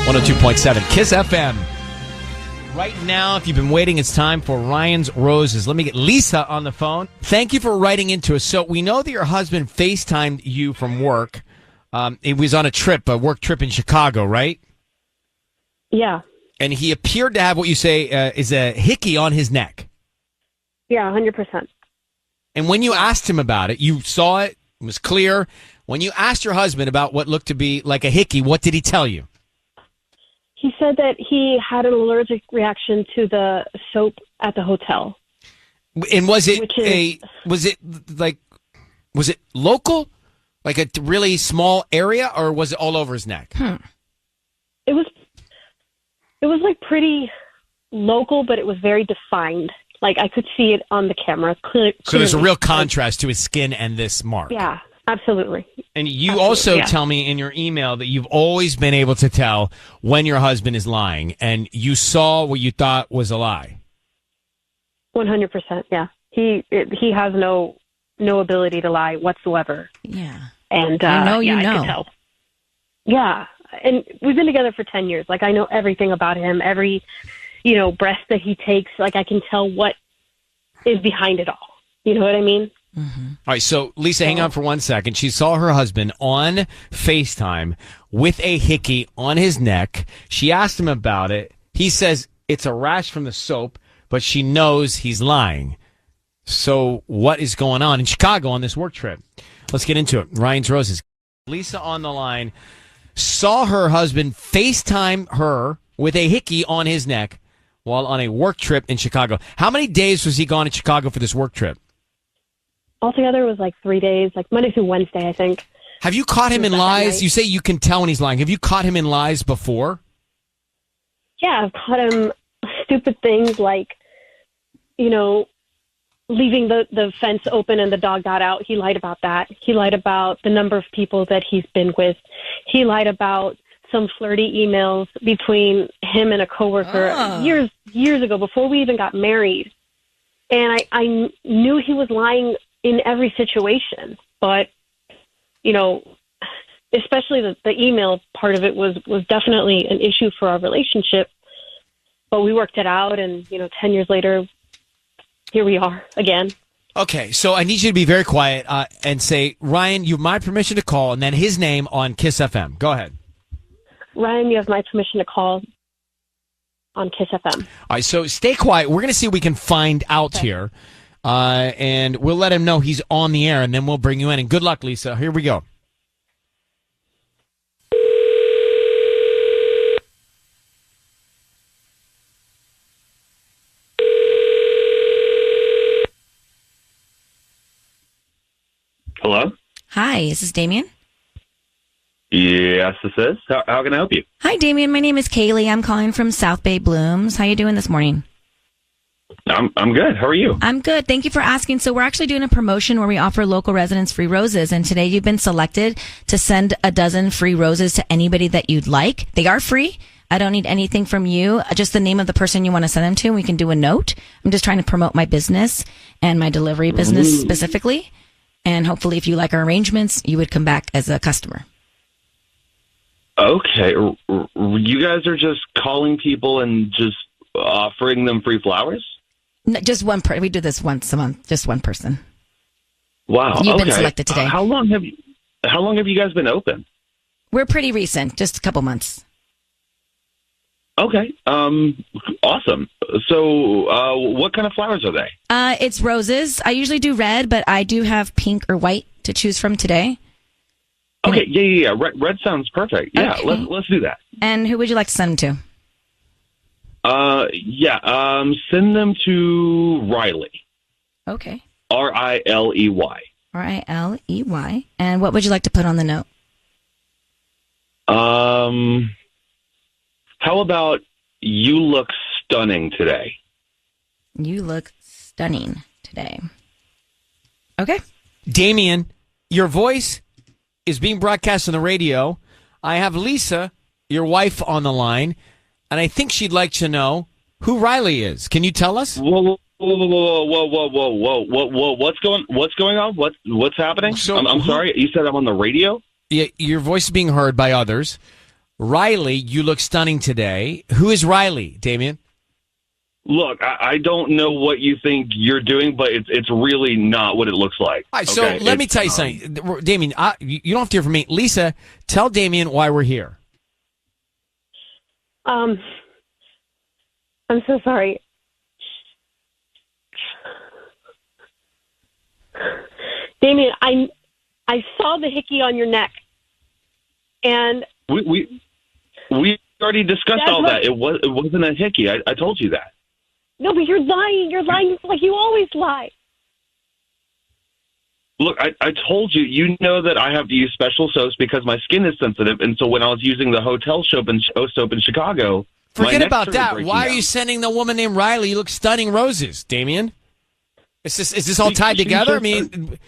102.7 Kiss FM. Right now, if you've been waiting, it's time for Ryan's Roses. Let me get Lisa on the phone. Thank you for writing into us. So we know that your husband FaceTimed you from work. It was on a work trip in Chicago, right? Yeah. And he appeared to have what you say is a hickey on his neck. Yeah, 100%. And when you asked him about it, you saw it, it was clear. When you asked your husband about what looked to be like a hickey, what did he tell you? He said that he had an allergic reaction to the soap at the hotel. And was it was it local? Like a really small area, or was it all over his neck? It was like pretty local, but it was very defined. Like I could see it on the camera clearly. So there's a real contrast to his skin and this mark. Yeah, absolutely. And you also tell me in your email that you've always been able to tell when your husband is lying, and you saw what you thought was a lie. 100%. Yeah, he has no ability to lie whatsoever. Yeah, and I could tell. Yeah, and we've been together for 10 years. Like I know everything about him. Every breath that he takes. Like I can tell what is behind it all. You know what I mean? Mm-hmm. All right, so Lisa, hang on for 1 second. She saw her husband on FaceTime with a hickey on his neck. She asked him about it. He says it's a rash from the soap, but she knows he's lying. So what is going on in Chicago on this work trip? Let's get into it. Ryan's Roses. Lisa on the line saw her husband FaceTime her with a hickey on his neck while on a work trip in Chicago. How many days was he gone in Chicago for this work trip? Altogether, it was like 3 days, like Monday through Wednesday, I think. Have you caught him in lies? You say you can tell when he's lying. Have you caught him in lies before? Yeah, I've caught him stupid things like, leaving the fence open and the dog got out. He lied about that. He lied about the number of people that he's been with. He lied about some flirty emails between him and a coworker years ago, before we even got married. And I knew he was lying in every situation, but, especially the email part of it was definitely an issue for our relationship, but we worked it out. And, 10 years later, here we are again. Okay. So I need you to be very quiet and say, Ryan, you have my permission to call, and then his name on Kiss FM. Go ahead. Ryan, you have my permission to call on Kiss FM. All right. So stay quiet. We're going to see what we can find out here. And we'll let him know he's on the air, and then we'll bring you in. And good luck, Lisa. Here we go. Hello? Hi, is this Damien? Yes, this is. How can I help you? Hi, Damien. My name is Kaylee. I'm calling from South Bay Blooms. How you doing this morning? I'm good. How are you? I'm good. Thank you for asking. So we're actually doing a promotion where we offer local residents free roses. And today you've been selected to send a dozen free roses to anybody that you'd like. They are free. I don't need anything from you, just the name of the person you want to send them to, and we can do a note. I'm just trying to promote my business and my delivery business specifically. And hopefully if you like our arrangements, you would come back as a customer. Okay. You guys are just calling people and just offering them free flowers? No, just one person. We do this once a month. Just one person. Wow. You've been selected today. How long have you guys been open? We're pretty recent, just a couple months. Okay. Awesome. So, what kind of flowers are they? It's roses. I usually do red, but I do have pink or white to choose from today. Okay. Yeah. Red sounds perfect. Yeah. Okay. Let's do that. And who would you like to send them to? Send them to Riley. Okay. Riley. Riley. And what would you like to put on the note? How about you look stunning today? You look stunning today. Okay. Damien, your voice is being broadcast on the radio. I have Lisa, your wife, on the line, and I think she'd like to know who Riley is. Can you tell us? Whoa. What's going on? What's happening? So, I'm sorry. You said I'm on the radio? Yeah, your voice is being heard by others. Riley, you look stunning today. Who is Riley, Damien? Look, I don't know what you think you're doing, but it's really not what it looks like. All right, so okay? let me tell you something. Damien, you don't have to hear from me. Lisa, tell Damien why we're here. I'm so sorry. Damien, I saw the hickey on your neck, and We already discussed That's all what- that. It wasn't a hickey. I told you that. no, but you're lying. You're lying like you always lie. Look, I told you. You know that I have to use special soaps because my skin is sensitive, and so when I was using the hotel soap in Chicago, my Forget neck about started that. breaking Why are out. you sending the woman named Riley? You look stunning roses, Damien. Is this all tied She's together? I just mean,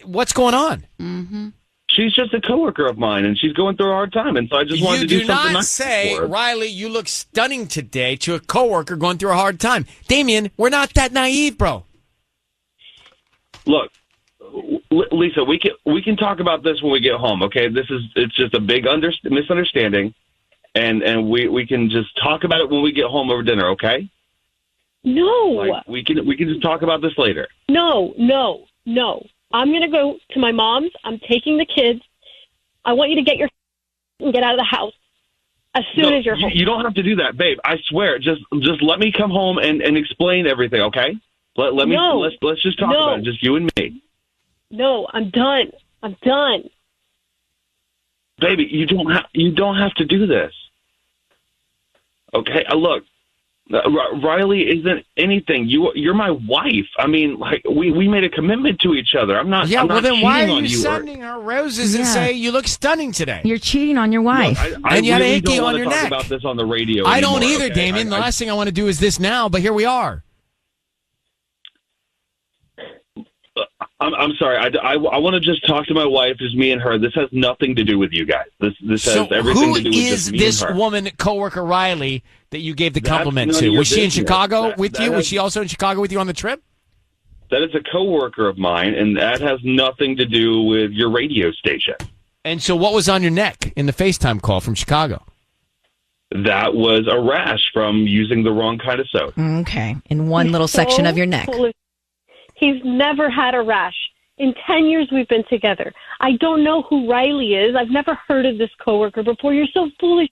what's going on? She's just a coworker of mine, and she's going through a hard time, and so I just wanted You to do do something not nice say, for her. Riley, you look stunning today to a coworker going through a hard time. Damien, we're not that naive, bro. Look, Lisa, we can talk about this when we get home. Okay, it's just a big misunderstanding, and we can just talk about it when we get home over dinner. Okay, No, like we can just talk about this later. no. I'm going to go to my mom's. I'm taking the kids. I want you to get your and get out of the house as soon as you're home. You don't have to do that, babe. I swear. Just let me come home and explain everything. Okay, let me No. let's just talk No. about it, just you and me. No, I'm done. I'm done. Baby, you don't have to do this. Okay, look, Riley isn't anything. You're my wife. I mean, like we made a commitment to each other. I'm not. Yeah, I'm well, not then why cheating are on you you or- sending her roses and Yeah. say you look stunning today? You're cheating on your wife. Look, I And you had a really hickey don't on want your to talk neck. about this on the radio. I don't anymore, either, okay? Damien. The last thing I want to do is this now, but here we are. I'm sorry. I want to just talk to my wife. Just me and her. This has nothing to do with you guys. This So has everything who to do with is just me this and her. woman, coworker Riley, that you gave the That's compliment none to? of your Was she in business. Chicago That- with that you? Was has- she also in Chicago with you on the trip? That is a coworker of mine, and that has nothing to do with your radio station. And so what was on your neck in the FaceTime call from Chicago? That was a rash from using the wrong kind of soap. Okay. In one little section So of your neck. foolish. He's never had a rash. In 10 years we've been together. I don't know who Riley is. I've never heard of this coworker before. You're so foolish.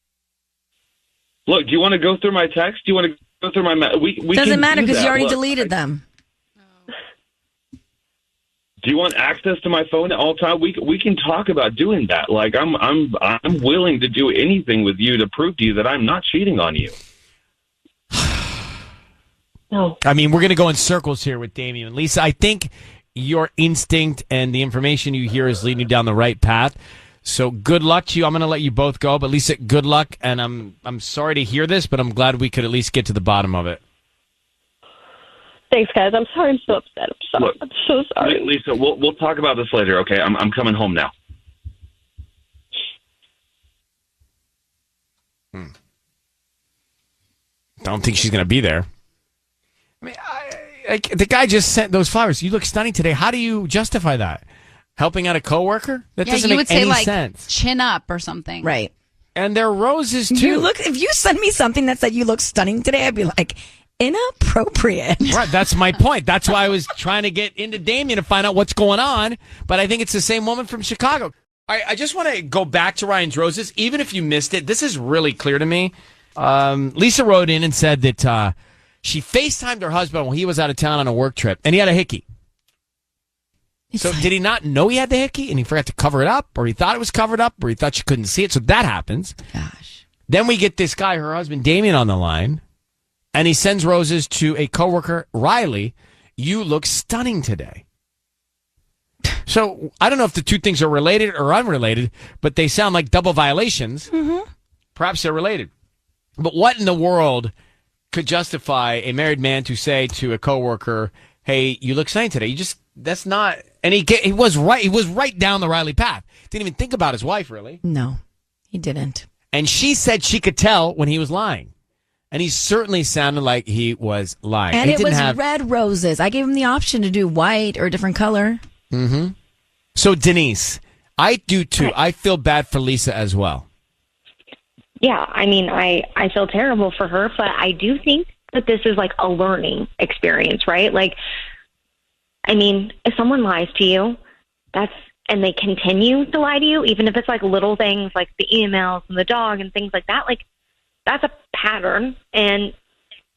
Look, do you want to go through my text? Do you want to go through my? We Doesn't can matter do because you that. already Look, deleted them. Do you want access to my phone at all time? We can talk about doing that. Like I'm willing to do anything with you to prove to you that I'm not cheating on you. No. I mean, we're going to go in circles here with Damien and Lisa. I think your instinct and the information you hear is leading you down the right path. So good luck to you. I'm going to let you both go, but Lisa, good luck. And I'm sorry to hear this, but I'm glad we could at least get to the bottom of it. Thanks, guys. I'm sorry. I'm so upset. Look, I'm so sorry. Lisa, we'll talk about this later. Okay, I'm coming home now. Don't think she's going to be there. I mean, the guy just sent those flowers. You look stunning today. How do you justify that? Helping out a coworker? That doesn't you make would say any like sense. chin up or something. Right. And they're roses too. You look. If you send me something that said you look stunning today, I'd be like, inappropriate. Right, that's my point. That's why I was trying to get into Damien to find out what's going on. But I think it's the same woman from Chicago. I just want to go back to Ryan's Roses. Even if you missed it, this is really clear to me. Lisa wrote in and said that she FaceTimed her husband when he was out of town on a work trip, and he had a hickey. So did he not know he had the hickey, and he forgot to cover it up, or he thought it was covered up, or he thought she couldn't see it? So that happens. Gosh. Then we get this guy, her husband, Damien, on the line, and he sends roses to a coworker, Riley. You look stunning today. So I don't know if the two things are related or unrelated, but they sound like double violations. Mm-hmm. Perhaps they're related. But what in the world could justify a married man to say to a coworker, "Hey, you look stunning today"? That's not. And he was right. He was right down the Riley path. Didn't even think about his wife really. No, he didn't. And she said she could tell when he was lying. And he certainly sounded like he was lying. And he it was red roses. I gave him the option to do white or a different color. So, Denise, I do too. I feel bad for Lisa as well. Yeah, I mean, I feel terrible for her, but I do think that this is like a learning experience, right? Like, I mean, if someone lies to you, and they continue to lie to you, even if it's like little things like the emails and the dog and things like that, like that's a pattern, and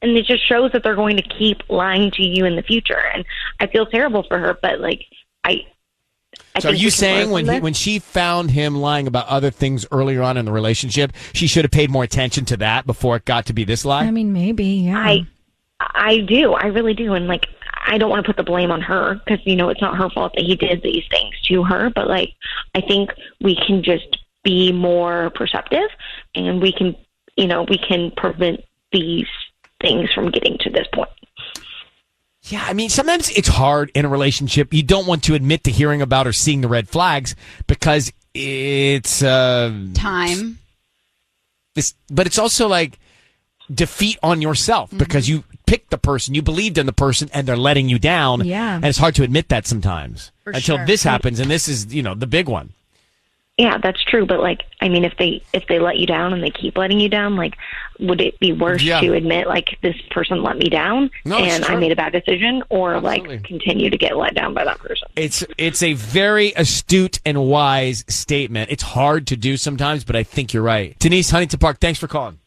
it just shows that they're going to keep lying to you in the future. And I feel terrible for her, but like I So are think you we can saying learn from this. when she found him lying about other things earlier on in the relationship, she should have paid more attention to that before it got to be this lie? I mean, maybe, yeah. I do. I really do. And like, I don't want to put the blame on her because, it's not her fault that he did these things to her. But like, I think we can just be more perceptive, and we can prevent these things from getting to this point. Yeah, I mean, sometimes it's hard in a relationship. You don't want to admit to hearing about or seeing the red flags because it's time. But it's also like defeat on yourself because you picked the person, you believed in the person, and they're letting you down. Yeah. And it's hard to admit that sometimes until sure. this happens, and this is the big one. Yeah, that's true. But like, I mean, if they let you down and they keep letting you down, like, would it be worse to admit like this person let me down and I made a bad decision, or Absolutely. like continue to get let down by that person? It's a very astute and wise statement. It's hard to do sometimes, but I think you're right. Denise, Huntington Park, thanks for calling.